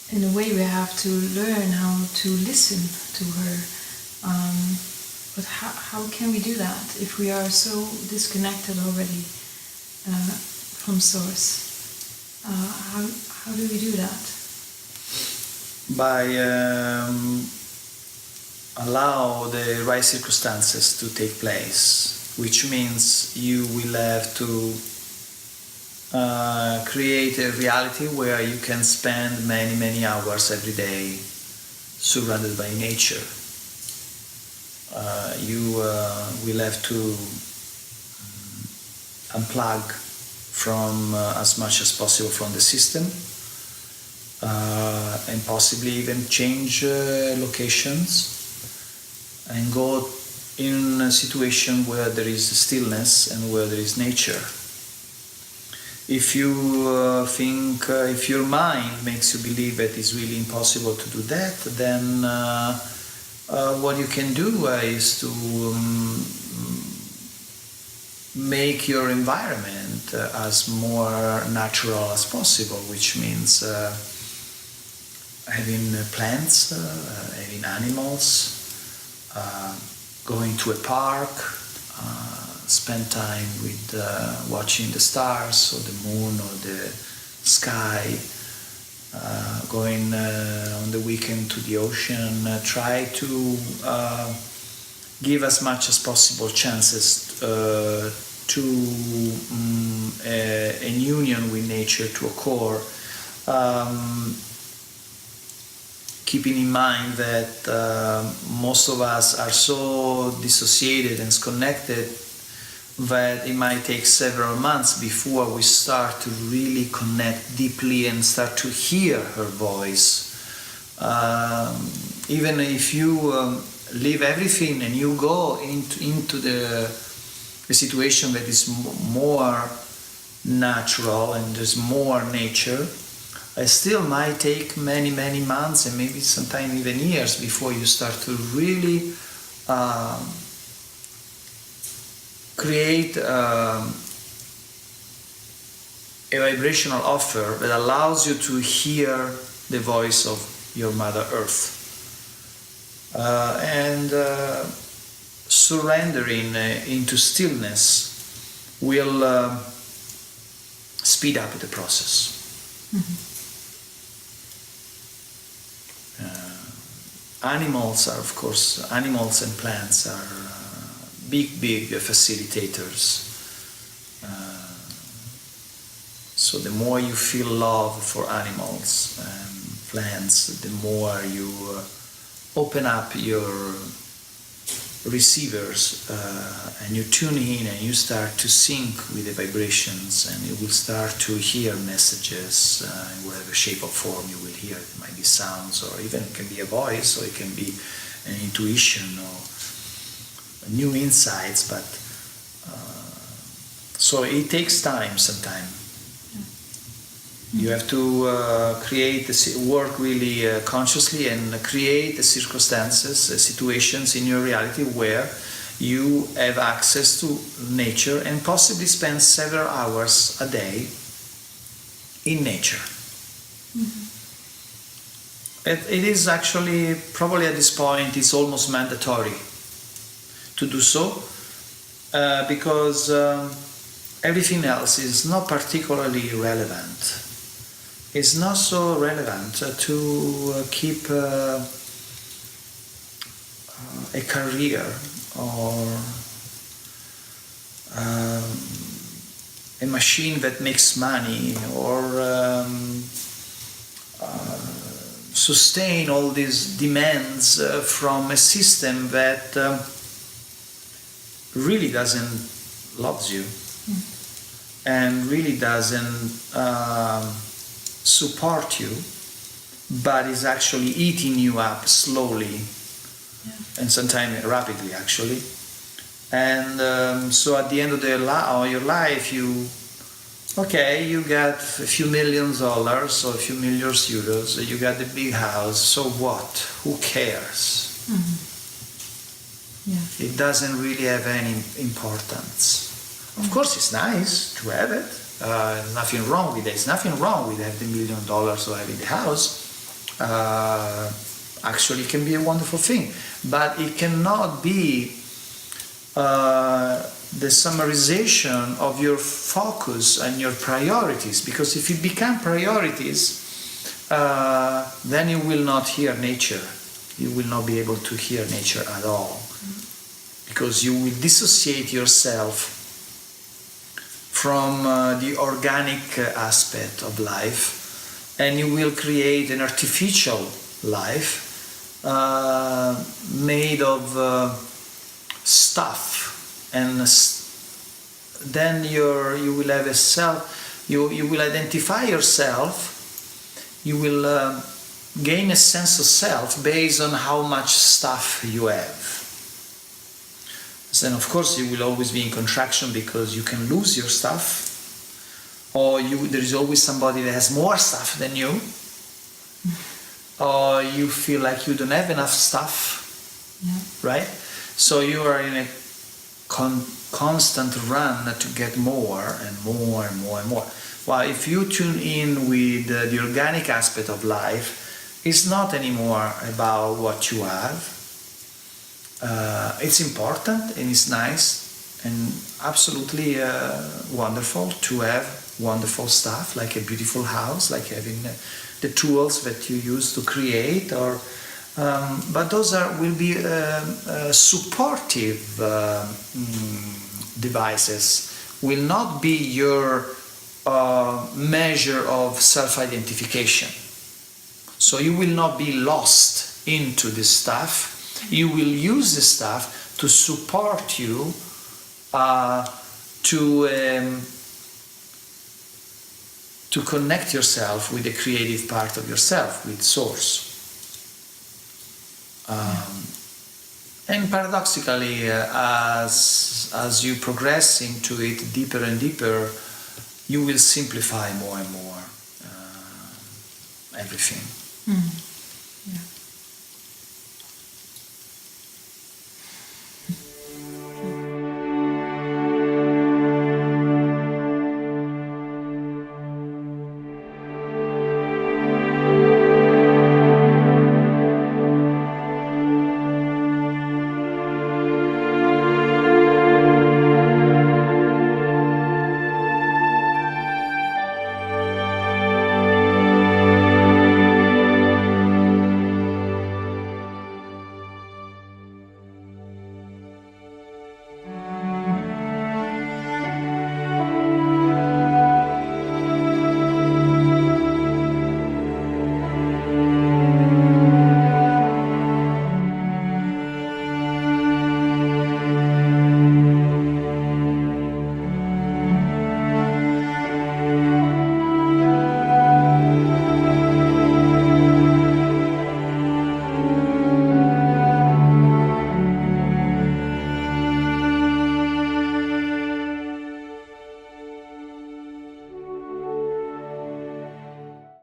In a way, we have to learn how to listen to her. But how can we do that if we are so disconnected already from Source? How do we do that? By allow the right circumstances to take place, which means you will have to create a reality where you can spend many hours every day surrounded by nature. You will have to unplug from as much as possible from the system and possibly even change locations and go in a situation where there is stillness and where there is nature. If you think, if your mind makes you believe that it's really impossible to do that, then what you can do is to make your environment as more natural as possible, which means having plants, having animals, going to a park, spend time with watching the stars or the moon or the sky, going on the weekend to the ocean. Try to give as much as possible chances to an union with nature to occur, keeping in mind that most of us are so dissociated and disconnected that it might take several months before we start to really connect deeply and start to hear her voice. Even if you leave everything and you go into the situation that is more natural and there's more nature, it still might take many months and maybe sometimes even years before you start to really create a vibrational offer that allows you to hear the voice of your Mother Earth. And surrendering into stillness will speed up the process. Mm-hmm. Animals are, of course, animals and plants are big facilitators. So the more you feel love for animals and plants, the more you open up your receivers and you tune in and you start to sync with the vibrations, and you will start to hear messages in whatever shape or form you will hear. It might be sounds, or even it can be a voice, or it can be an intuition or new insights, but so it takes time sometimes. You have to work really consciously and create the circumstances, situations in your reality where you have access to nature and possibly spend several hours a day in nature. Mm-hmm. It is actually, probably at this point, it's almost mandatory to do so, because everything else is not particularly relevant. It's not so relevant to keep a career or a machine that makes money, or sustain all these demands from a system that really doesn't love you. and really doesn't support you, but is actually eating you up slowly, and sometimes rapidly actually. And so at the end of your life, you got a few $millions or a few millions euros, you got the big house, so what? Who cares? It doesn't really have any importance. Of course, it's nice to have it. Nothing wrong with it. There's nothing wrong with having $1 million or having the house. Actually, it can be a wonderful thing, but it cannot be the summarization of your focus and your priorities, because if it become priorities, then you will not hear nature. You will not be able to hear nature at all, because you will dissociate yourself from the organic aspect of life, and you will create an artificial life made of stuff, and then you will have a self. You will identify yourself. You will gain a sense of self based on how much stuff you have. Then of course you will always be in contraction, because you can lose your stuff, or there is always somebody that has more stuff than you, or you feel like you don't have enough stuff, right? So you are in a constant run to get more and more and more and more. Well, if you tune in with the organic aspect of life, it's not anymore about what you have. It's important and it's nice and absolutely wonderful to have wonderful stuff, like a beautiful house, like having the tools that you use to create, or but those will be supportive devices, will not be your measure of self-identification. So you will not be lost into this stuff. You will use this stuff to support you to connect yourself with the creative part of yourself, with Source. And paradoxically, as you progress into it deeper and deeper, you will simplify more and more everything. Yeah.